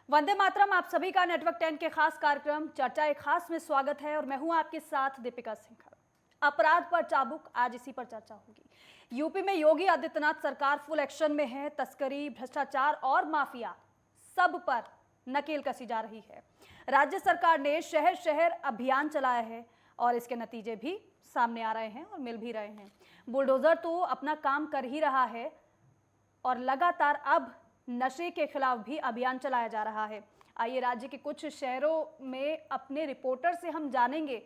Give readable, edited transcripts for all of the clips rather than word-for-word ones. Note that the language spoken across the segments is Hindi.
वंदे मातरम। आप सभी का नेटवर्क 10 के खास कार्यक्रम चर्चा एक खास में स्वागत है और मैं हूं आपके साथ दीपिका सिंह। अपराध पर चाबुक, आज इसी पर चर्चा होगी। यूपी में योगी आदित्यनाथ सरकार फुल एक्शन में है। तस्करी, भ्रष्टाचार और माफिया सब पर नकेल कसी जा रही है। राज्य सरकार ने शहर शहर अभियान चलाया है और इसके नतीजे भी सामने आ रहे हैं और मिल भी रहे हैं। बुलडोजर तो अपना काम कर ही रहा है और लगातार अब नशे के खिलाफ भी अभियान चलाया जा रहा है। आइए राज्य के कुछ शहरों में अपने रिपोर्टर से हम जानेंगे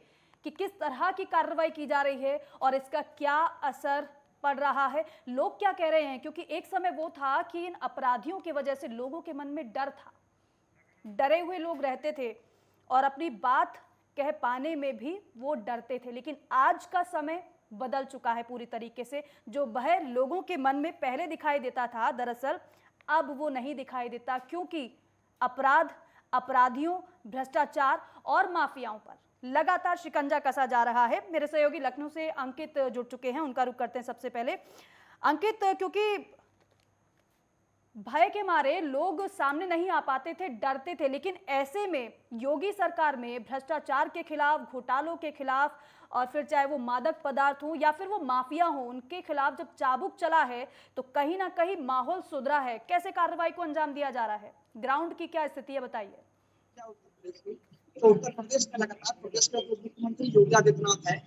कि किस तरह की कार्रवाई की जा रही है और इसका क्या असर पड़ रहा है, लोग क्या कह रहे हैं। क्योंकि एक समय वो था कि इन अपराधियों की वजह से लोगों के मन में डर था, डरे हुए लोग रहते थे और अपनी बात कह पाने में भी वो डरते थे। लेकिन आज का समय बदल चुका है पूरी तरीके से। जो भय लोगों के मन में पहले दिखाई देता था, दरअसल अब वो नहीं दिखाई देता, क्योंकि अपराध, अपराधियों, भ्रष्टाचार और माफियाओं पर लगातार शिकंजा कसा जा रहा है। मेरे सहयोगी लखनऊ से अंकित जुड़ चुके हैं, उनका रुख करते हैं सबसे पहले। अंकित, क्योंकि भय के मारे लोग सामने नहीं आ पाते थे, डरते थे, लेकिन ऐसे में योगी सरकार में भ्रष्टाचार के खिलाफ, घोटालों के खिलाफ और फिर चाहे वो मादक पदार्थ हो या फिर वो माफिया हो, उनके खिलाफ जब चाबुक चला है तो कहीं ना कहीं माहौल सुधरा है। कैसे कार्रवाई को अंजाम दिया जा रहा है, ग्राउंड की क्या स्थिति है, बताइए। तो उत्तर प्रदेश में लगातार प्रदेश के मुख्यमंत्री योगी आदित्यनाथ है,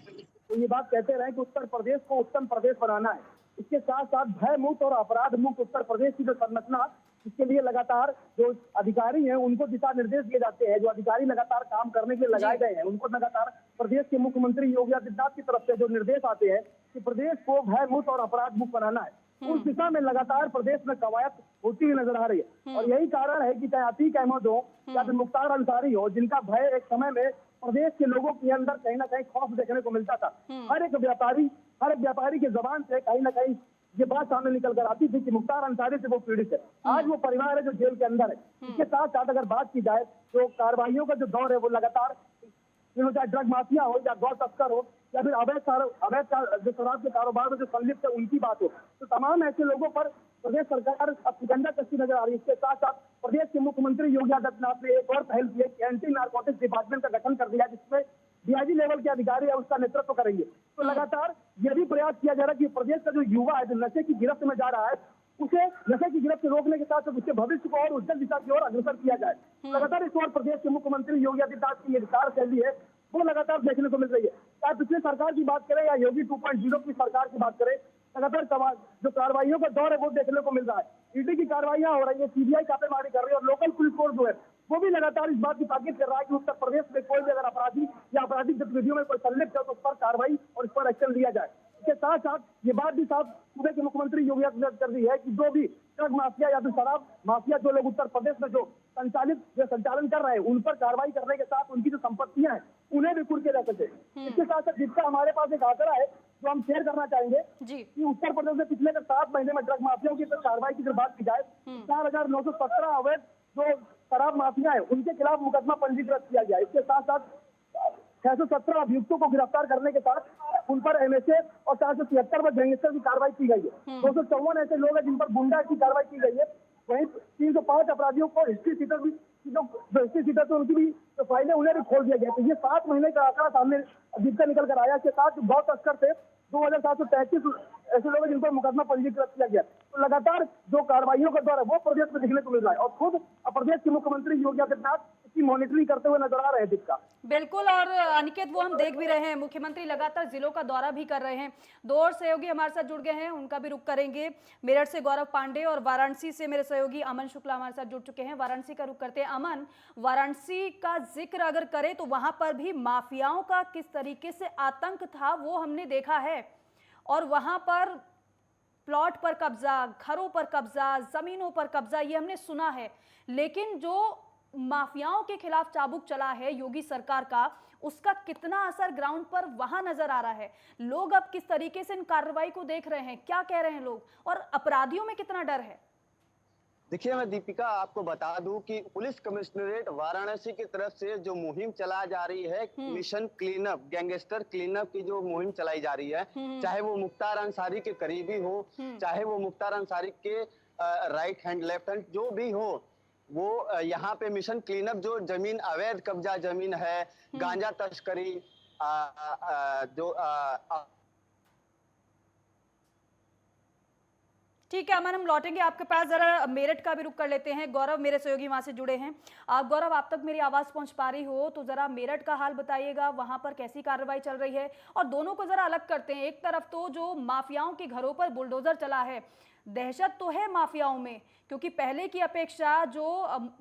तो ये बात कहते रहे कि उत्तर प्रदेश को उत्तम प्रदेश बनाना है। इसके साथ साथ भय मुक्त और अपराध मुक्त उत्तर प्रदेश की जो संरचना, इसके लिए लगातार जो अधिकारी हैं उनको दिशा निर्देश दिए जाते हैं। जो अधिकारी लगातार काम करने के लिए लगाए गए हैं, उनको लगातार प्रदेश के मुख्यमंत्री योगी आदित्यनाथ की तरफ से जो निर्देश आते हैं कि प्रदेश को भय मुक्त और अपराध मुक्त बनाना है, उस दिशा में लगातार प्रदेश में कवायद होती हुई नजर आ रही है। और यही कारण है कि चाहे अतीक अहमद हो या फिर मुख्तार अंसारी हो, जिनका भय एक समय में प्रदेश के लोगों के अंदर कहीं ना कहीं खौफ देखने को मिलता था। हर एक व्यापारी की जबान से कहीं ना कहीं ये बात सामने निकल कर आती थी कि मुख्तार अंसारी से वो पीड़ित है। आज वो परिवार है जो जेल के अंदर है। इसके साथ साथ अगर बात की जाए तो कार्रवाइयों का जो दौर है वो लगातार, चाहे ड्रग माफिया हो या गौ तस्कर हो या फिर अवैध जो शराब के कारोबार में जो संलिप्त है उनकी बात हो, तो तमाम ऐसे लोगों पर प्रदेश सरकार अब शिकंजा कसती नजर आ रही है। इसके साथ साथ प्रदेश के मुख्यमंत्री योगी आदित्यनाथ ने एक और पहल की है कि एंटी नारकोटिक्स डिपार्टमेंट का गठन कर दिया, जिसमें डीआईजी लेवल के अधिकारी है उसका नेतृत्व करेंगे। तो लगातार यह भी प्रयास किया जा रहा है कि प्रदेश का जो युवा है, जो नशे की गिरफ्त में जा रहा है, उसे नशे की गिरफ्त से रोकने के साथ साथ उसके भविष्य को और उज्जवल दिशा की ओर अग्रसर किया जाए। लगातार इस ओर प्रदेश के मुख्यमंत्री योगी आदित्यनाथ की ये कार्यशैली है वो लगातार देखने को मिल रही है। चाहे पिछले सरकार की बात करें या योगी 2.0 की सरकार की बात करें, लगातार जो कार्रवाइयों का दौर है वो देखने को मिल रहा है। ईडी की कार्रवाइयां हो रही है, सीबीआई छापेमारी कर रही है और लोकल पुलिस फोर्स जो है वो भी लगातार इस बात की ताकीद कर रहा है कि उत्तर प्रदेश में कोई भी अगर अपराधी या आपराधिक गतिविधियों में कोई संलिप्त है तो उस पर कार्रवाई और इस पर एक्शन लिया जाए। इसके साथ साथ ये बात भी साफ सूबे के मुख्यमंत्री योगी आदित्यनाथ कर दी है कि जो भी ड्रग माफिया या फिर शराब माफिया जो लोग उत्तर प्रदेश में जो संचालन कर रहे हैं, उन पर कार्रवाई करने के साथ उनकी जो संपत्तियां हैं उन्हें भी कुर्के रह सके। इसके साथ साथ जिसका हमारे पास एक आंकड़ा है जो हम शेयर करना चाहेंगे कि उत्तर प्रदेश में पिछले 7 महीने में ड्रग माफियाओं की कार्रवाई की बात की जाए, 4,917 अवैध जो शराब माफिया है उनके खिलाफ मुकदमा पंजीकृत किया गया। इसके साथ साथ 617 अभियुक्तों को गिरफ्तार करने के साथ उन पर एमएसए और 473 पर गैंगस्टर की कार्रवाई की गई है। 254 ऐसे लोग हैं जिन पर गुंडा की कार्रवाई की गई है। वहीं 305 अपराधियों को हिस्ट्री सीटर भी, जो हिस्ट्री सीटर थे उनकी भी जो फाइलें उन्हें भी खोल दिया गया। तो ये 7 महीने का आंकड़ा सामने जिनका निकल कर आया। इसके साथ गौ तस्कर थे 2,733 ऐसे लोग जिन पर मुकदमा पंजीकृत किया गया। तो लगातार जो कार्रवाइयों का दौर है वो प्रदेश में देखने को मिल रहा है और खुद प्रदेश के मुख्यमंत्री योगी आदित्यनाथ इसकी मॉनिटरिंग करते हुए नजर आ रहे हैं। दिक्कत बिल्कुल, और अनिकेत वो हम देख भी रहे हैं, मुख्यमंत्री लगातार जिलों का दौरा भी कर रहे हैं। 2 और सहयोगी हमारे साथ जुड़ गए हैं, उनका भी रुख करेंगे। मेरठ से गौरव पांडे और वाराणसी से मेरे सहयोगी अमन शुक्ला हमारे साथ जुड़ चुके हैं। वाराणसी का रुख करते हैं। अमन, वाराणसी का जिक्र अगर करें तो वहां पर भी माफियाओं का किस तरीके से आतंक था वो हमने देखा है और वहां पर प्लॉट पर कब्जा, घरों पर कब्जा, जमीनों पर कब्जा, ये हमने सुना है। लेकिन जो माफियाओं के खिलाफ चाबुक चला है योगी सरकार का, उसका कितना असर ग्राउंड पर वहां नजर आ रहा है? लोग अब किस तरीके से इन कार्रवाई को देख रहे हैं, क्या कह रहे हैं लोग, और अपराधियों में कितना डर है? देखिए, मैं दीपिका आपको बता दूं कि पुलिस कमिश्नरेट वाराणसी की तरफ से जो मुहिम चलाई जा रही है, मिशन क्लीनअप, गैंगस्टर क्लीनअप की जो मुहिम चलाई जा रही है, चाहे वो मुख्तार अंसारी के करीबी हो, चाहे वो मुख्तार अंसारी के राइट हैंड लेफ्ट हैंड जो भी हो, वो यहाँ पे मिशन क्लीनअप जो जमीन अवैध कब्जा जमीन है, गांजा तस्करी, जो ठीक है अमन, हम लौटेंगे आपके पास। जरा मेरठ का भी रुख कर लेते हैं। गौरव मेरे सहयोगी वहां से जुड़े हैं। गौरव, आप तक मेरी आवाज पहुंच पा रही हो तो जरा मेरठ का हाल बताइएगा, वहां पर कैसी कार्रवाई चल रही है। और दोनों को जरा अलग करते हैं। एक तरफ तो जो माफियाओं के घरों पर बुलडोजर चला है, दहशत तो है माफियाओं में, क्योंकि पहले की अपेक्षा जो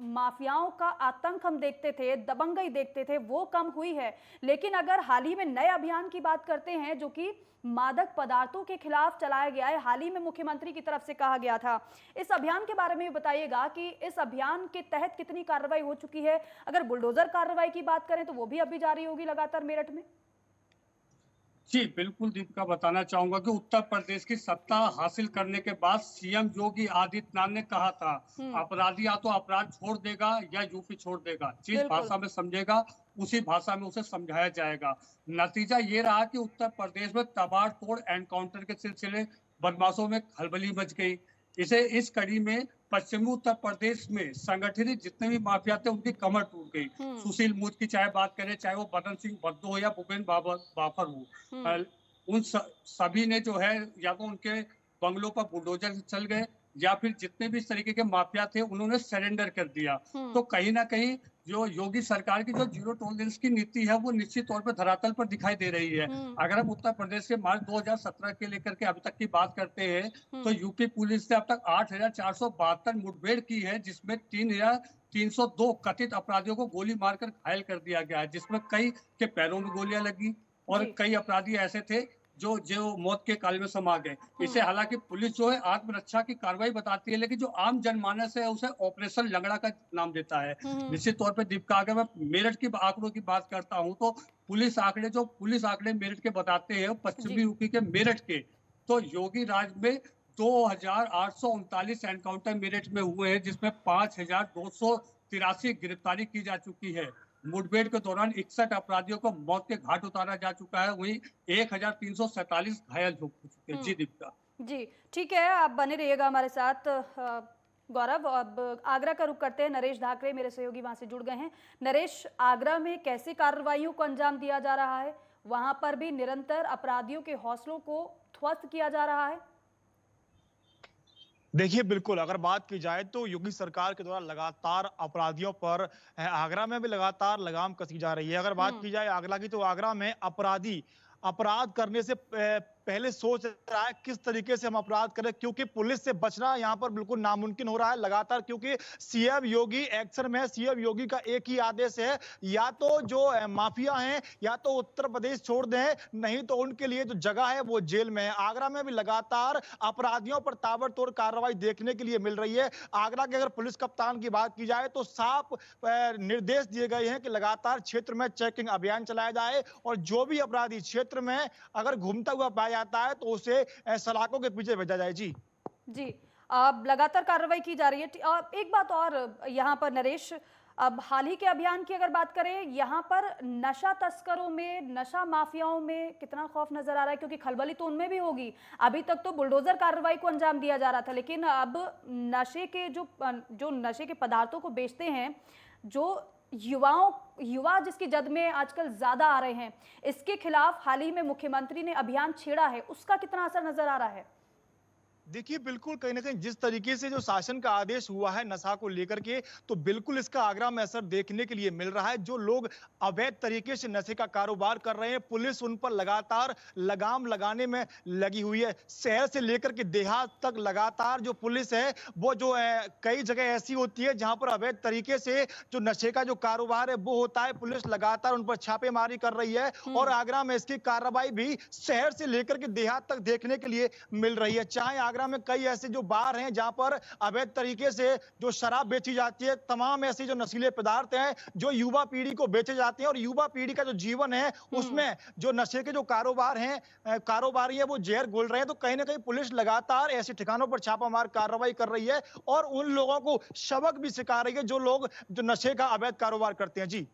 माफियाओं का आतंक हम देखते थे, दबंगई देखते थे, वो कम हुई है। लेकिन अगर हाल ही में नए अभियान की बात करते हैं जो कि मादक पदार्थों के खिलाफ चलाया गया है, हाल ही में मुख्यमंत्री की तरफ से कहा गया था, इस अभियान के बारे में बताइएगा कि इस अभियान के तहत कितनी कार्रवाई हो चुकी है। अगर बुलडोजर कार्रवाई की बात करें तो वो भी अभी जारी होगी लगातार मेरठ में। जी बिल्कुल दीपिका, बताना चाहूंगा कि उत्तर प्रदेश की सत्ता हासिल करने के बाद सीएम योगी आदित्यनाथ ने कहा था अपराधी या तो अपराध छोड़ देगा या यूपी छोड़ देगा, जिस भाषा में समझेगा उसी भाषा में उसे समझाया जाएगा। नतीजा ये रहा कि उत्तर प्रदेश में तबाड़तोड़ एनकाउंटर के सिलसिले बदमाशों में खलबली मच गई। इस कड़ी में पश्चिमी उत्तर प्रदेश में संगठित जितने भी माफिया थे उनकी कमर टूट गई। सुशील मूर्त की चाहे बात करें, चाहे वो बदन सिंह बद्दो हो या भूपेन बाफर हो, उन सभी ने जो है या तो उनके बंगलों पर बुलडोजर चल गए या फिर जितने भी इस तरीके के माफिया थे उन्होंने सरेंडर कर दिया। तो कहीं ना कहीं जो योगी सरकार की जो जीरो टॉलरेंस की नीति है वो निश्चित तौर पर धरातल पर दिखाई दे रही है। अगर हम उत्तर प्रदेश के मार्च 2017 के लेकर के अभी तक की बात करते हैं तो यूपी पुलिस ने अब तक 8,472 मुठभेड़ की है, जिसमें 3,302 कथित अपराधियों को गोली मारकर घायल कर दिया गया है, जिसमें कई के पैरों में गोलियां लगी और कई अपराधी ऐसे थे जो मौत के काल में समा गए। इसे हालांकि पुलिस जो है आत्मरक्षा की कार्रवाई बताती है, लेकिन जो आम जनमानस है उसे ऑपरेशन लंगड़ा का नाम देता है। निश्चित तौर पर दीपिका, अगर मैं मेरठ की आंकड़ों की बात करता हूं तो पुलिस आंकड़े मेरठ के बताते हैं, पश्चिमी यूपी के मेरठ के, तो योगी राज में 2,839 एनकाउंटर मेरठ में हुए हैं, जिसमें 5,283 गिरफ्तारी की जा चुकी है। मुठभेड़ के दौरान 61 अपराधियों को मौत के घाट उतारा जा चुका है, वहीं 1,347 घायल हो चुके हैं। जी दीपिका। जी ठीक है, आप बने रहिएगा हमारे साथ। गौरव, अब आगरा का रुख करते हैं। नरेश धाकरे मेरे सहयोगी वहां से जुड़ गए हैं। नरेश, आगरा में कैसी कार्रवाइयों को अंजाम दिया जा रहा है? वहां पर भी निरंतर अपराधियों के हौसलों को ध्वस्त किया जा रहा है। देखिए बिल्कुल, अगर बात की जाए तो योगी सरकार के द्वारा लगातार अपराधियों पर आगरा में भी लगातार लगाम कसी जा रही है। अगर बात की जाए आगरा की तो आगरा में अपराधी अपराध करने से पहले सोच रहा है किस तरीके से हम अपराध करें, क्योंकि पुलिस से बचना यहाँ पर बिल्कुल नामुमकिन हो रहा है लगातार, क्योंकि सीएम योगी एक्शन में है। सीएम योगी का एक ही आदेश है, या तो जो माफिया हैं या तो उत्तर प्रदेश छोड़ दें, नहीं तो उनके लिए जो जगह है वो जेल में है। आगरा में भी लगातार अपराधियों पर ताबड़तोड़ कार्रवाई देखने के लिए मिल रही है। आगरा के अगर पुलिस कप्तान की बात की जाए तो साफ निर्देश दिए गए हैं कि लगातार क्षेत्र में चेकिंग अभियान चलाया जाए और जो भी अपराधी क्षेत्र में अगर घूमता हुआ पाया जाता है तो उसे सलाखों के पीछे भेजा जाए। जी अब लगातार कार्रवाई की जा रही है। एक बात और यहाँ पर नरेश, अब हाल ही के अभियान की अगर बात करें, यहाँ पर नशा तस्करों में, नशा माफियाओं में कितना खौफ नजर आ रहा है? क्योंकि खलबली तो उनमें भी होगी। अभी तक तो बुलडोजर कार्रवाई को अंजाम दिया जा रहा था, लेकिन अब नशे के जो नशे के पदार्थों को बेचते हैं, जो युवा जिसकी जद में आजकल ज्यादा आ रहे हैं, इसके खिलाफ हाल ही में मुख्यमंत्री ने अभियान छेड़ा है, उसका कितना असर नजर आ रहा है? देखिए बिल्कुल, कहीं ना कहीं जिस तरीके से जो शासन का आदेश हुआ है नशा को लेकर के, तो बिल्कुल इसका आगरा में असर देखने के लिए मिल रहा है। जो लोग अवैध तरीके से नशे का कारोबार कर रहे हैं, पुलिस उन पर लगातार लगाम लगाने में लगी हुई है। शहर से लेकर के देहात तक लगातार जो पुलिस है वो जो है, कई जगह ऐसी होती है जहां पर अवैध तरीके से जो नशे का जो कारोबार है वो होता है, पुलिस लगातार उन पर छापेमारी कर रही है और आगरा में इसकी कार्रवाई भी शहर से लेकर के देहात तक देखने के लिए मिल रही है। चाहे आगरा में कई ऐसे जो बार हैं जहां पर अवैध तरीके से जो शराब बेची जाती है, तमाम ऐसे जो नशीले पदार्थ हैं जो युवा पीढ़ी को बेचे जाते हैं और युवा पीढ़ी का जो जीवन है उसमें जो नशे के जो कारोबारी है वो जहर घोल रहे हैं। तो कहीं ना कहीं पुलिस लगातार ऐसे ठिकानों पर छापामार कार्रवाई कर रही है और उन लोगों को सबक भी सिखा रही है जो लोग जो नशे का अवैध कारोबार करते हैं। जी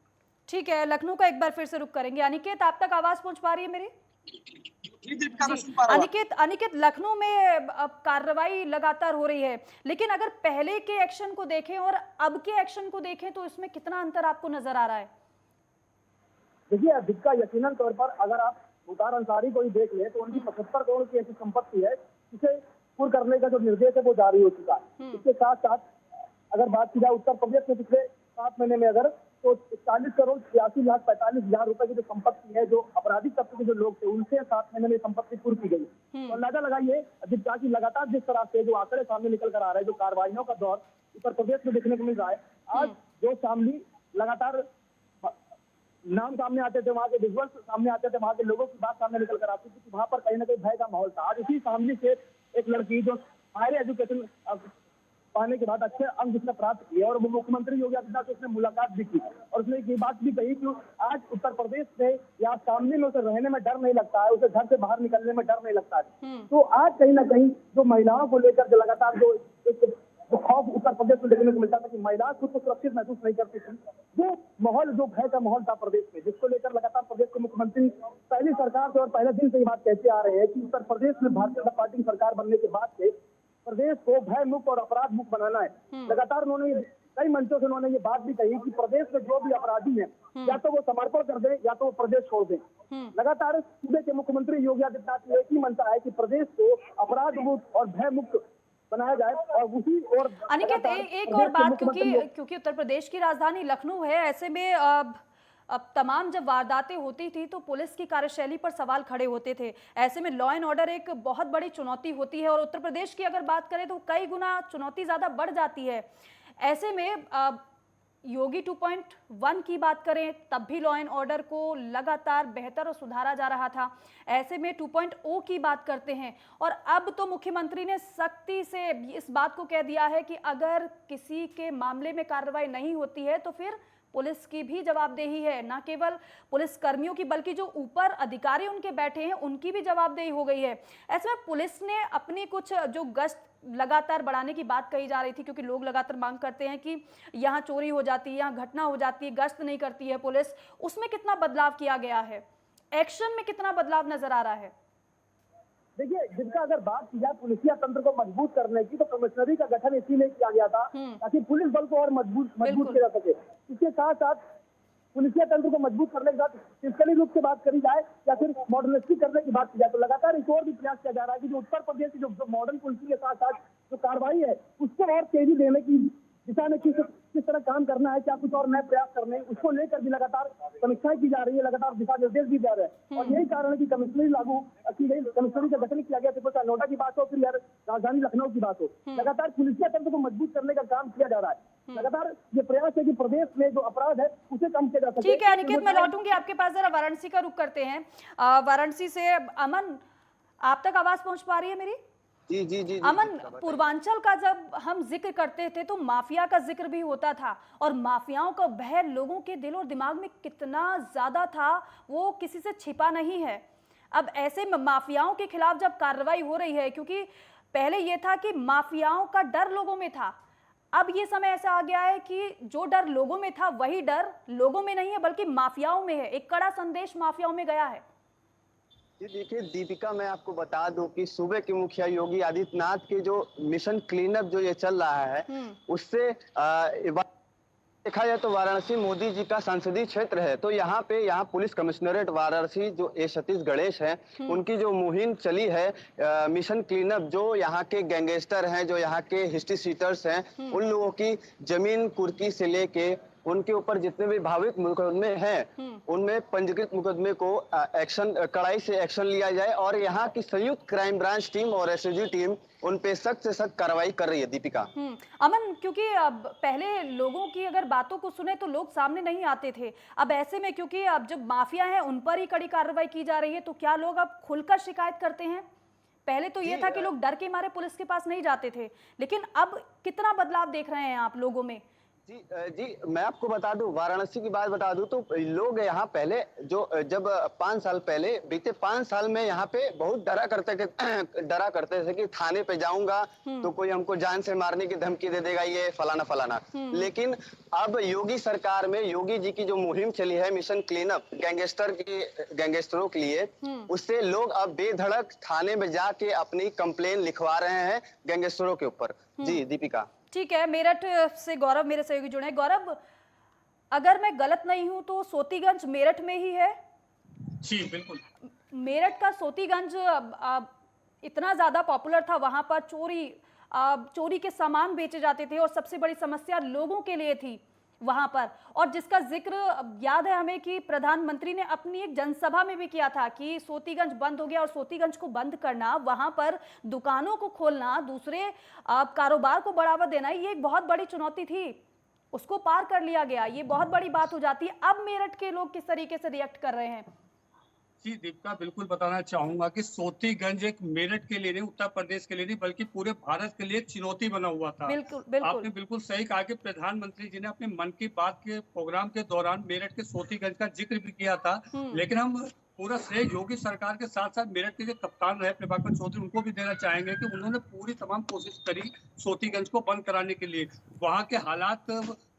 ठीक है, लखनऊ का एक बार फिर से रुख करेंगे। अनिकेत, आप तक आवाज पहुंच पा रही है मेरी? जी दीपिका, मैं सुन पा रहा हूँ। अनिकेत अनिकेत लखनऊ में अब कार्रवाई लगातार हो रही है, लेकिन अगर पहले के एक्शन को देखें और अब के एक्शन को देखें तो इसमें कितना अंतर आपको नजर आ रहा है? देखिए दीपिका, यकीनन तौर पर अगर आप मुख्तार अंसारी को ही देख लें तो उनकी 75 करोड़ की ऐसी संपत्ति है जिसे पूर्ण करने का जो निर्देश है वो जारी हो चुका है। इसके साथ साथ अगर बात की जाए उत्तर प्रदेश में पिछले 7 महीने में अगर तो 40 करोड़ 86,45,000 रुपए की जो संपत्ति है, जो आपराधिक तत्व के जो लोग थे उनसे 7 महीने में संपत्ति पूरी की गई। तो अंदाजा लगाइए दीपिका की लगातार जिस तरह से जो आंकड़े सामने निकल कर आ रहे हैं, जो कार्रवाइयों का दौर उत्तर प्रदेश में देखने को मिल रहा है। आज जो शामली लगातार नाम सामने आते थे, वहाँ के विजुअल्स सामने आते थे, वहाँ के लोगों की बात सामने निकल कर आती थी कि वहाँ पर कहीं ना कहीं भय का माहौल था। आज इसी शामली से एक लड़की जो हायर एजुकेशन पाने के बाद अच्छे अंक जिसने प्राप्त किए और वो मुख्यमंत्री योगी आदित्यनाथ से उसने मुलाकात भी की और उसने ये बात भी कही कि आज उत्तर प्रदेश में या सामने में उसे रहने में डर नहीं लगता है, उसे घर से बाहर निकलने में डर नहीं लगता है। तो आज कहीं ना कहीं जो महिलाओं को लेकर जो लगातार जो खौफ उत्तर प्रदेश में देखने को मिलता था कि महिलाएं खुद को सुरक्षित महसूस नहीं करती थी, वो माहौल, जो भय का माहौल था प्रदेश में, जिसको लेकर लगातार प्रदेश के मुख्यमंत्री पहली सरकार से और पहले दिन से ये बात कहते आ रहे हैं कि उत्तर प्रदेश में भारतीय जनता पार्टी की सरकार बनने के बाद से प्रदेश को भय मुक्त और अपराध मुक्त बनाना है। लगातार उन्होंने कई मंचों से उन्होंने ये बात भी कही कि प्रदेश में जो भी अपराधी हैं या तो वो समर्पण कर दें या तो वो प्रदेश छोड़ दें। लगातार सूबे के मुख्यमंत्री योगी आदित्यनाथ की एक ही मंशा है कि प्रदेश को अपराध मुक्त और भय मुक्त बनाया जाए और उसी और अनिकेत एक और बात, क्योंकि उत्तर प्रदेश की राजधानी लखनऊ है, ऐसे में अब तमाम जब वारदातें होती थी तो पुलिस की कार्यशैली पर सवाल खड़े होते थे। ऐसे में लॉ एंड ऑर्डर एक बहुत बड़ी चुनौती होती है और उत्तर प्रदेश की अगर बात करें तो कई गुना चुनौती ज्यादा बढ़ जाती है। ऐसे में योगी 2.1 की बात करें तब भी लॉ एंड ऑर्डर को लगातार बेहतर और सुधारा जा रहा था। ऐसे में 2.0 की बात करते हैं और अब तो मुख्यमंत्री ने सख्ती से इस बात को कह दिया है कि अगर किसी के मामले में कार्रवाई नहीं होती है तो फिर पुलिस की भी जवाबदेही है। न केवल पुलिस कर्मियों की बल्कि जो ऊपर अधिकारी उनके बैठे हैं उनकी भी जवाबदेही हो गई है। ऐसे में पुलिस ने अपनी कुछ जो गश्त लगातार बढ़ाने की बात कही जा रही थी, क्योंकि लोग लगातार मांग करते हैं कि यहाँ चोरी हो जाती है, यहाँ घटना हो जाती है, गश्त नहीं करती है पुलिस, उसमें कितना बदलाव किया गया है, एक्शन में कितना बदलाव नजर आ रहा है? देखिए जिनका अगर बात की जाए पुलिसिया तंत्र को मजबूत करने की, तो कमिश्नरी का गठन इसीलिए किया गया था ताकि पुलिस बल को और मजबूत किया जा सके। इसके साथ साथ पुलिसिया तंत्र को मजबूत करने के साथ फिजिकली रूप से बात करी जाए या फिर मॉडर्निस्टिक करने की बात की जाए तो लगातार इस और भी प्रयास किया जा रहा है कि जो उत्तर प्रदेश की जो मॉडर्न पुलिसिंग के साथ साथ जो कार्रवाई है उसको और तेजी देने की दिशा में किस तरह काम करना है, क्या कुछ और नए प्रयास करने हैं, उसको लेकर भी लगातार समीक्षाएं की जा रही है, लगातार दिशा निर्देश भी जा रहे हैं। और यही कारण है कि कमिश्नरी लागू की गई, कमिश्नरी का गठन किया गया, त्रिपुरा नोएडा की बात हो फिर यार राजधानी लखनऊ की बात हो, लगातार पुलिसिया तंत्र को मजबूत करने का काम किया जा रहा है। लगातार ये प्रयास है कि प्रदेश में जो अपराध है उसे कम किया जा सके। ठीक है अनिकेत, मैं लौटूंगी आपके पास, जरा वाराणसी का रुख करते हैं। वाराणसी से अमन, आप तक आवाज पहुंच पा रही है मेरी? जी जी जी अमन, पूर्वांचल का जब हम जिक्र करते थे तो माफिया का जिक्र भी होता था और माफियाओं का भय लोगों के दिल और दिमाग में कितना ज्यादा था वो किसी से छिपा नहीं है। अब ऐसे माफियाओं के खिलाफ जब कार्रवाई हो रही है, क्योंकि पहले यह था कि माफियाओं का डर लोगों में था, अब ये समय ऐसा आ गया है कि जो डर लोगों में था वही डर लोगों में नहीं है बल्कि माफियाओं में है। एक कड़ा संदेश माफियाओं में गया है। देखिए दीपिका, मैं आपको बता दूं कि सूबे के मुखिया योगी आदित्यनाथ के जो मिशन क्लीनअप जो ये चल रहा है उससे देखा जाए तो वाराणसी मोदी जी का संसदीय क्षेत्र है, तो यहाँ पुलिस कमिश्नरेट वाराणसी जो ए सतीश गणेश है उनकी जो मुहिम चली है मिशन क्लीनअप, जो यहाँ के गैंगस्टर हैं, जो यहाँ के हिस्ट्री सीटर्स हैं, उन लोगों की जमीन कुर्की से लेके उनके ऊपर जितने भी भाविक मुकदमे हैं उनमें पंजीकृत मुकदमे को कड़ाई से एक्शन लिया जाए और यहाँ की संयुक्त क्राइम ब्रांच टीम और एसओजी टीम उन पे सख्त से सख्त कार्रवाई कर रही है। दीपिका, अमन, क्योंकि अब पहले लोगों की अगर बातों को सुने तो लोग सामने नहीं आते थे, अब ऐसे में क्योंकि अब जब माफिया है उन पर ही कड़ी कार्रवाई की जा रही है तो क्या लोग अब खुलकर शिकायत करते हैं? पहले तो ये था कि लोग डर के मारे पुलिस के पास नहीं जाते थे, लेकिन अब कितना बदलाव देख रहे हैं आप लोगों में जी मैं आपको बता दूं, वाराणसी की बात बता दूं तो लोग यहाँ पहले जब 5 साल पहले, बीते 5 साल में यहाँ पे बहुत डरा करते थे कि थाने पे जाऊंगा तो कोई हमको जान से मारने की धमकी दे देगा, ये फलाना फलाना। लेकिन अब योगी सरकार में योगी जी की जो मुहिम चली है, मिशन क्लीन अप गैंगस्टरों के लिए, उससे लोग अब बेधड़क थाने में जाके अपनी कंप्लेन लिखवा रहे हैं गैंगस्टरों के ऊपर। जी दीपिका। ठीक है, मेरठ से गौरव मेरे सहयोगी जुड़े हैं। गौरव, अगर मैं गलत नहीं हूं तो सोतीगंज मेरठ में ही है? जी बिल्कुल। मेरठ का सोतीगंज इतना ज्यादा पॉपुलर था, वहां पर चोरी के सामान बेचे जाते थे और सबसे बड़ी समस्या लोगों के लिए थी वहां पर। और जिसका जिक्र याद है हमें कि प्रधानमंत्री ने अपनी एक जनसभा में भी किया था कि सोतीगंज बंद हो गया, और सोतीगंज को बंद करना, वहां पर दुकानों को खोलना, दूसरे कारोबार को बढ़ावा देना, ये एक बहुत बड़ी चुनौती थी। उसको पार कर लिया गया, ये बहुत बड़ी बात हो जाती है। अब मेरठ के लोग किस तरीके से रिएक्ट कर रहे हैं? जी दीपिका, बिल्कुल बताना चाहूंगा कि सोतीगंज एक मेरठ के लिए नहीं, उत्तर प्रदेश के लिए नहीं, बल्कि पूरे भारत के लिए चुनौती बना हुआ था। बिल्कुल बिल्कुल। आपने बिल्कुल सही कहा कि प्रधानमंत्री जी ने अपने मन की बात के प्रोग्राम के दौरान मेरठ के सोतीगंज का जिक्र भी किया था। लेकिन हम पूरा श्रेय योगी सरकार के साथ साथ मेरठ के जो कप्तान रहे प्रभाकर चौधरी, उनको भी देना चाहेंगे कि उन्होंने पूरी तमाम कोशिश करी सोतीगंज को बंद कराने के लिए। वहां के हालात,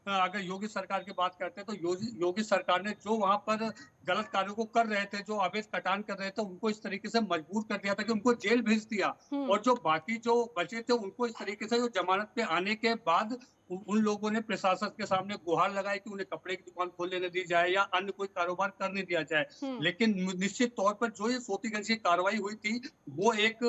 अगर योगी सरकार की बात करते हैं तो योगी सरकार ने जो वहां पर गलत कार्यों को कर रहे थे, जो अवैध कटान कर रहे थे, उनको इस तरीके से मजबूर कर दिया था कि उनको जेल भेज दिया। और जो बाकी जो बचे थे उनको इस तरीके से, जो जमानत पे आने के बाद उन लोगों ने प्रशासन के सामने गुहार लगाई कि उन्हें कपड़े की दुकान खोल लेने दी जाए या अन्य कोई कारोबार करने दिया जाए। लेकिन निश्चित तौर पर जो ये सोतीगंज की कार्रवाई हुई थी, वो एक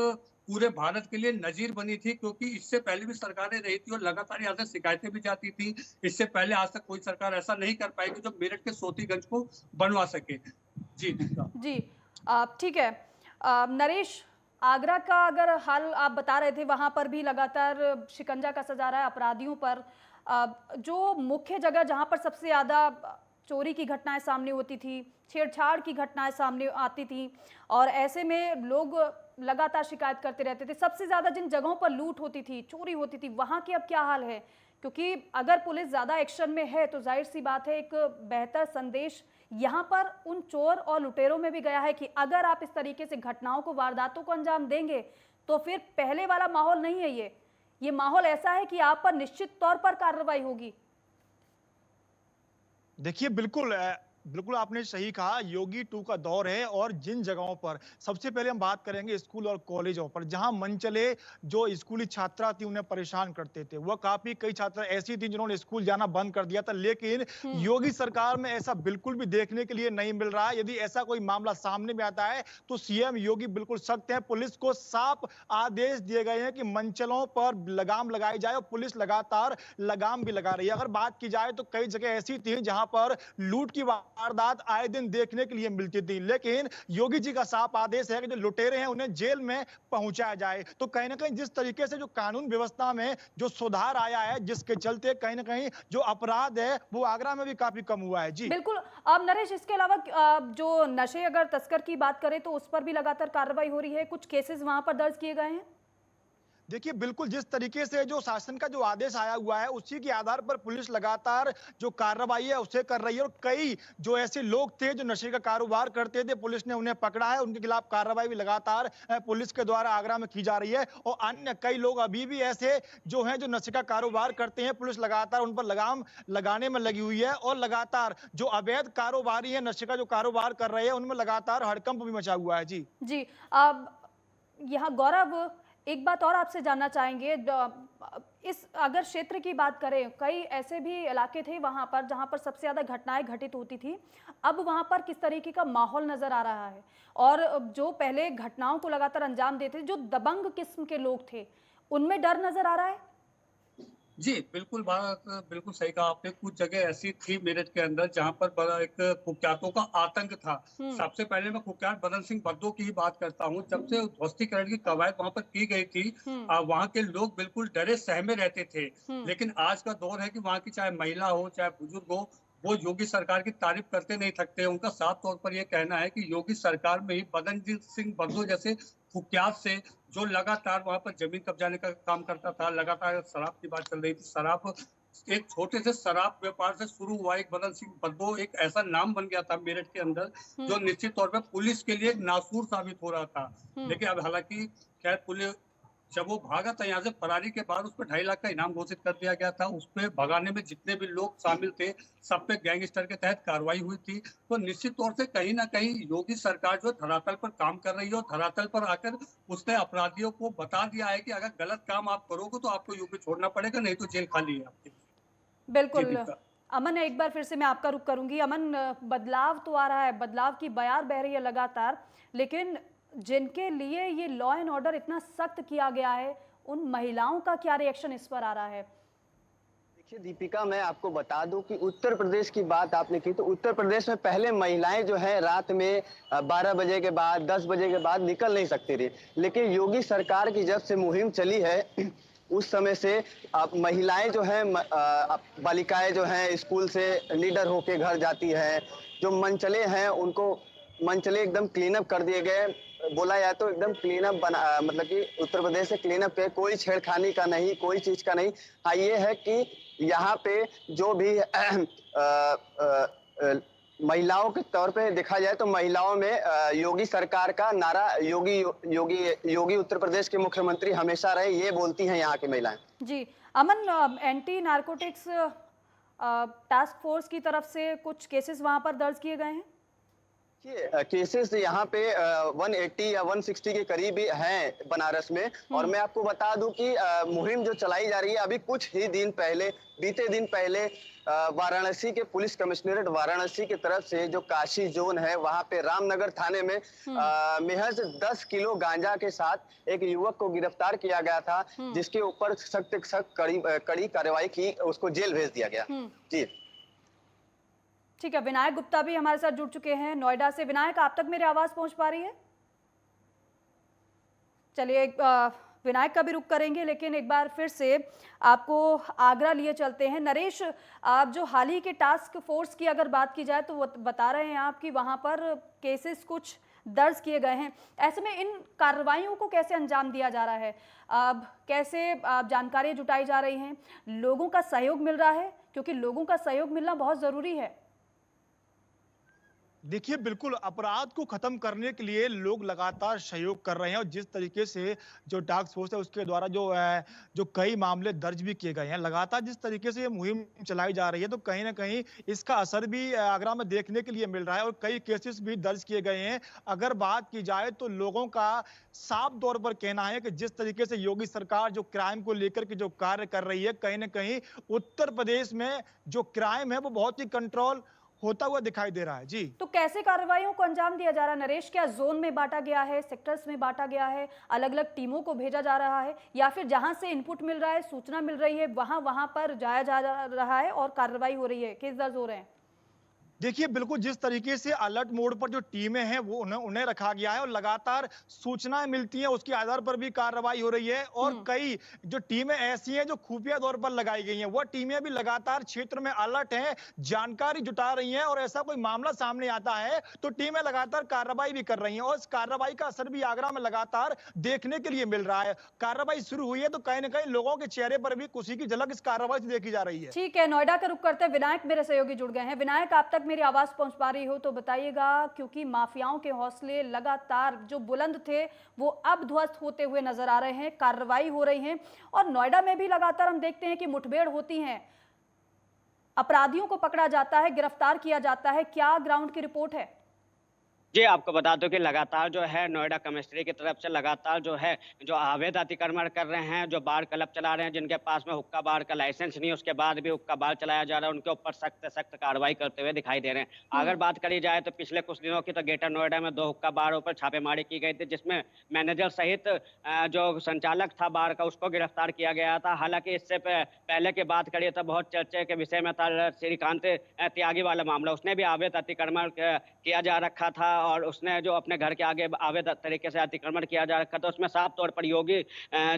पूरे भारत के लिए नजीर बनी थी, क्योंकि इससे पहले भी सरकारें रही थी और लगातार यहाँ से शिकायतें भी जाती थी। इससे पहले आज तक कोई सरकार ऐसा नहीं कर पाएगी जो मेरठ के सोतीगंज को बनवा सके। जी जी ठीक है। नरेश, आगरा का अगर हाल आप बता रहे थे, वहां पर भी लगातार शिकंजा कसा जा रहा है अपराधियों पर। जो मुख्य जगह जहां पर सबसे ज्यादा चोरी की घटनाएं सामने होती थी, छेड़छाड़ की घटनाएं सामने आती थी, और ऐसे में लोग लगातार शिकायत करते रहते थे। सबसे ज्यादा जिन जगहों पर लूट होती थी, चोरी होती थी, वहां की अब क्या हाल है? क्योंकि अगर पुलिस ज्यादा एक्शन में है तो जाहिर सी बात है एक बेहतर संदेश यहाँ पर उन चोर और लुटेरों में भी गया है कि अगर आप इस तरीके से घटनाओं को, वारदातों को अंजाम देंगे तो फिर पहले वाला माहौल नहीं है। ये माहौल ऐसा है कि आप पर निश्चित तौर पर कार्रवाई होगी। देखिए बिल्कुल आपने सही कहा, योगी 2 का दौर है। और जिन जगहों पर, सबसे पहले हम बात करेंगे स्कूल और कॉलेजों पर, जहां मनचले जो स्कूली छात्रा थी उन्हें परेशान करते थे। वह काफी कई छात्रा ऐसी थी जिन्होंने स्कूल जाना बंद कर दिया था। लेकिन योगी सरकार में ऐसा बिल्कुल भी देखने के लिए नहीं मिल रहा है। यदि ऐसा कोई मामला सामने में आता है तो सीएम योगी बिल्कुल सख्त है। पुलिस को साफ आदेश दिए गए हैं कि मनचलों पर लगाम लगाई जाए, और पुलिस लगातार लगाम भी लगा रही है। अगर बात की जाए तो कई जगह ऐसी थी जहां पर लूट की वारदात आए दिन देखने के लिए मिलती थी, लेकिन योगी जी का साफ आदेश है कि जो लुटेरे हैं उन्हें जेल में पहुंचाया जाए। तो कहीं ना कहीं जिस तरीके से जो कानून व्यवस्था में जो सुधार आया है, जिसके चलते कहीं ना कहीं जो अपराध है वो आगरा में भी काफी कम हुआ है। जी बिल्कुल। अब नरेश, इसके अलावा जो नशे अगर तस्कर की बात करें तो उस पर भी लगातार कार्रवाई हो रही है, कुछ केसेस वहां पर दर्ज किए गए हैं? देखिए बिल्कुल, जिस तरीके से जो शासन का जो आदेश आया हुआ है उसी के आधार पर पुलिस लगातार जो कार्रवाई है उसे कर रही है। और कई जो ऐसे लोग थे जो नशे का कारोबार करते थे, पुलिस ने उन्हें पकड़ा है। उनके खिलाफ कार्रवाई भी लगातार पुलिस के द्वारा आगरा में की जा रही है। और अन्य कई लोग अभी भी ऐसे जो हैं जो नशे का कारोबार करते हैं, पुलिस लगातार उन पर लगाम लगाने में लगी हुई है। और लगातार जो अवैध कारोबारी है, नशे का जो कारोबार कर रहे हैं, उनमें लगातार हड़कंप भी मचा हुआ है। जी अब यहाँ गौरव, एक बात और आपसे जानना चाहेंगे। इस अगर क्षेत्र की बात करें, कई ऐसे भी इलाके थे वहां पर जहां पर सबसे ज्यादा घटनाएं घटित होती थी। अब वहां पर किस तरीके का माहौल नजर आ रहा है? और जो पहले घटनाओं को लगातार अंजाम देते थे, जो दबंग किस्म के लोग थे, उनमें डर नजर आ रहा है? जी बिल्कुल, बात बिल्कुल सही कहा आपने। कुछ जगह ऐसी थी मेरठ के अंदर जहां पर बड़ा एक कुख्यातों का आतंक था। सबसे पहले मैं कुख्यात बदन सिंह बद्दो की ही बात करता हूँ। जब से ध्वस्तीकरण की कवायद वहां पर की गई थी, वहां के लोग बिल्कुल डरे सहमे रहते थे। लेकिन आज का दौर है कि वहां की चाहे महिला हो चाहे बुजुर्ग हो, वो योगी सरकार की तारीफ करते नहीं थकते। उनका साफ तौर पर यह कहना है कि योगी सरकार में ही बदन सिंह बद्दो जैसे कुख्यात से, जो लगातार वहां पर जमीन कब्जाने का काम करता था, लगातार शराब की बात चल रही थी, शराब एक छोटे से शराब व्यापार से शुरू हुआ एक बदन सिंह बद्दो एक ऐसा नाम बन गया था मेरठ के अंदर जो निश्चित तौर पे पुलिस के लिए एक नासूर साबित हो रहा था। लेकिन अब हालांकि खैर पुलिस जब वो भागा था यहाँ से फरारी के बाद उस पर 2.5 लाख का इनाम घोषित कर दिया गया था। उस पे भगाने में जितने भी लोग शामिल थे सब पे गैंगस्टर के तहत कार्रवाई हुई थी। तो निश्चित तौर से कहीं ना कहीं योगी सरकार जो धरातल पर काम कर रही है और धरातल पर आकर उसने अपराधियों को बता दिया है कि अगर गलत काम आप करोगे तो आपको यूपी छोड़ना पड़ेगा, नहीं तो जेल खाली है आपकी। बिल्कुल अमन, एक बार फिर से मैं आपका रुख करूंगी। अमन, बदलाव तो आ रहा है, बदलाव की बयार बह रही है लगातार, लेकिन जिनके लिए ये लॉ एंड ऑर्डर इतना सख्त किया गया है उन महिलाओं का क्या रिएक्शन इस पर आ रहा है? देखिए दीपिका, मैं आपको बता दूं कि उत्तर प्रदेश की बात आपने की तो उत्तर प्रदेश में पहले महिलाएं जो है रात में 12 बजे के बाद 10 बजे के बाद निकल नहीं सकती थी। लेकिन योगी सरकार की जब से मुहिम चली है उस समय से अब महिलाएं जो हैं बालिकाएं जो हैं स्कूल से निडर होके घर जाती हैं। जो मंचले हैं उनको मंचले एकदम क्लीन अप कर दिए गए। बोला जाए तो एकदम क्लीन अप बना, मतलब कि उत्तर प्रदेश से क्लीन अप पे कोई छेड़खानी का नहीं, कोई चीज का नहीं। हाँ ये है कि यहाँ पे जो भी महिलाओं के तौर पे देखा जाए तो महिलाओं में योगी सरकार का नारा, योगी योगी योगी उत्तर प्रदेश के मुख्यमंत्री हमेशा रहे, ये बोलती हैं यहाँ की महिलाएं। जी अमन, एंटी नारकोटिक्स टास्क फोर्स की तरफ से कुछ केसेस वहां पर दर्ज किए गए हैं? केसेस यहाँ पे 180 या 160 के करीब हैं बनारस में। और मैं आपको बता दूं कि मुहिम जो चलाई जा रही है अभी कुछ ही दिन पहले, बीते दिन पहले वाराणसी के पुलिस कमिश्नरेट वाराणसी की तरफ से जो काशी जोन है वहां पे रामनगर थाने में महज 10 किलो गांजा के साथ एक युवक को गिरफ्तार किया गया था, जिसके ऊपर सख्त कड़ी कार्रवाई की, उसको जेल भेज दिया गया। जी ठीक है, विनायक गुप्ता भी हमारे साथ जुड़ चुके हैं नोएडा से। विनायक, आप तक मेरी आवाज पहुंच पा रही है? चलिए विनायक का भी रुख करेंगे, लेकिन एक बार फिर से आपको आगरा लिए चलते हैं। नरेश, आप जो हाल ही के टास्क फोर्स की अगर बात की जाए तो वो बता रहे हैं आप कि वहां पर केसेस कुछ दर्ज किए गए हैं। ऐसे में इन कार्रवाइयों को कैसे अंजाम दिया जा रहा है? अब कैसे जानकारी जुटाई जा रही हैं? लोगों का सहयोग मिल रहा है? क्योंकि लोगों का सहयोग मिलना बहुत जरूरी है। देखिए बिल्कुल, अपराध को खत्म करने के लिए लोग लगातार सहयोग कर रहे हैं और जिस तरीके से जो टास्क फोर्स है उसके द्वारा जो कई मामले दर्ज भी किए गए हैं, लगातार जिस तरीके से ये मुहिम चलाई जा रही है तो कहीं ना कहीं इसका असर भी आगरा में देखने के लिए मिल रहा है और कई केसेस भी दर्ज किए गए हैं। अगर बात की जाए तो लोगों का साफ तौर पर कहना है कि जिस तरीके से योगी सरकार जो क्राइम को लेकर के जो कार्य कर रही है, कहीं ना कहीं उत्तर प्रदेश में जो क्राइम है वो बहुत ही कंट्रोल होता हुआ दिखाई दे रहा है। जी, तो कैसे कार्रवाइयों को अंजाम दिया जा रहा है नरेश? क्या जोन में बांटा गया है, सेक्टर्स में बांटा गया है, अलग अलग टीमों को भेजा जा रहा है, या फिर जहां से इनपुट मिल रहा है, सूचना मिल रही है, वहां पर जाया जा रहा है और कार्रवाई हो रही है, केस दर्ज हो रहे हैं? देखिए बिल्कुल, जिस तरीके से अलर्ट मोड पर जो टीमें हैं वो उन्हें रखा गया है और लगातार सूचनाएं मिलती हैं, उसके आधार पर भी कार्रवाई हो रही है। और कई जो टीमें ऐसी हैं जो खुफिया तौर पर लगाई गई हैं, वो टीमें भी लगातार क्षेत्र में अलर्ट हैं, जानकारी जुटा रही हैं और ऐसा कोई मामला सामने आता है तो टीमें लगातार कार्रवाई भी कर रही हैं और इस कार्रवाई का असर भी आगरा में लगातार देखने के लिए मिल रहा है। कार्रवाई शुरू हुई है तो कहीं ना कहीं लोगों के चेहरे पर भी खुशी की झलक इस कार्रवाई से देखी जा रही है। ठीक है, नोएडा का रुख करते हैं। विनायक मेरे सहयोगी जुड़ गए हैं। विनायक, आप तक मेरी आवाज पहुंच पा रही हो तो बताइएगा, क्योंकि माफियाओं के हौसले लगातार जो बुलंद थे वो अब ध्वस्त होते हुए नजर आ रहे हैं, कार्रवाई हो रही है और नोएडा में भी लगातार हम देखते हैं कि मुठभेड़ होती हैं, अपराधियों को पकड़ा जाता है, गिरफ्तार किया जाता है। क्या ग्राउंड की रिपोर्ट है? जी, आपको बता दो कि लगातार जो है नोएडा कमिश्नरी की तरफ से लगातार जो है जो अवैध अतिक्रमण कर रहे हैं, जो बार क्लब चला रहे हैं, जिनके पास में हुक्का बार का लाइसेंस नहीं है, उसके बाद भी हुक्का बार चलाया जा रहा है, उनके ऊपर सख्त कार्रवाई करते हुए दिखाई दे रहे हैं। अगर बात करी जाए तो पिछले कुछ दिनों की तो ग्रेटर नोएडा में 2 हुक्का बारों पर छापेमारी की गई थी, जिसमें मैनेजर सहित जो संचालक था बार का उसको गिरफ्तार किया गया था। हालांकि इससे पहले की बात करिए तो बहुत चर्चे के विषय में था श्रीकांत त्यागी वाला मामला, उसने भी अवैध अतिक्रमण किया जा रखा था और उसने जो अपने घर के आगे अवैध तरीके से अतिक्रमण किया जा रखा था, उसमें साफ तौर पर योगी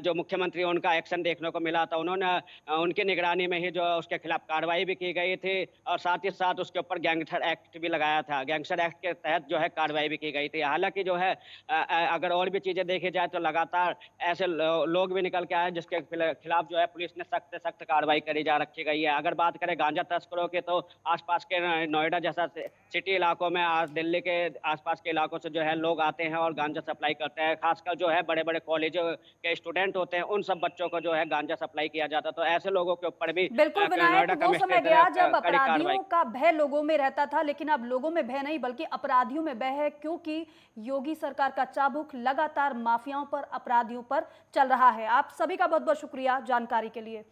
जो मुख्यमंत्री उनका एक्शन देखने को मिला था। उन्होंने उनकी निगरानी में ही जो उसके खिलाफ कार्रवाई भी की गई थी और साथ ही साथ उसके ऊपर गैंगस्टर एक्ट भी लगाया था। गैंगस्टर एक्ट के तहत जो है कार्रवाई भी की गई थी। हालांकि जो है अगर और भी चीजें देखी जाए तो लगातार ऐसे लोग भी निकल के आए जिसके खिलाफ जो है पुलिस ने सख्त से सख्त कार्रवाई करी जा रखी गई है। अगर बात करें गांजा तस्करों की तो आसपास के नोएडा जैसा सिटी इलाकों में, दिल्ली के आसपास के इलाकों से जो है लोग आते हैं और गांजा सप्लाई करते हैं। खासकर जो है बड़े बड़े कॉलेजों के स्टूडेंट होते हैं, उन सब बच्चों को जो है गांजा सप्लाई किया जाता है। तो ऐसे लोगों के ऊपर भी बिल्कुल विनायक, नोएडा वो समय कमिश्नरेट गया जब कड़ी कार्रवाई। अपराधियों का भय लोगों में रहता था, लेकिन अब लोगों में भय नहीं बल्कि अपराधियों में भय है, क्योंकि योगी सरकार का चाबुक लगातार माफियाओं पर, अपराधियों पर चल रहा है। आप सभी का बहुत बहुत शुक्रिया जानकारी के लिए।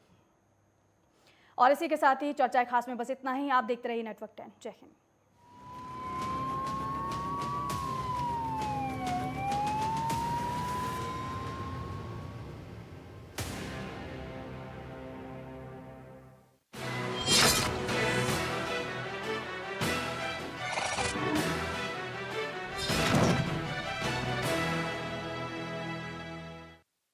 और इसी के साथ ही चर्चा खास में बस इतना ही। आप देखते रहिए नेटवर्क 10। जय हिंद।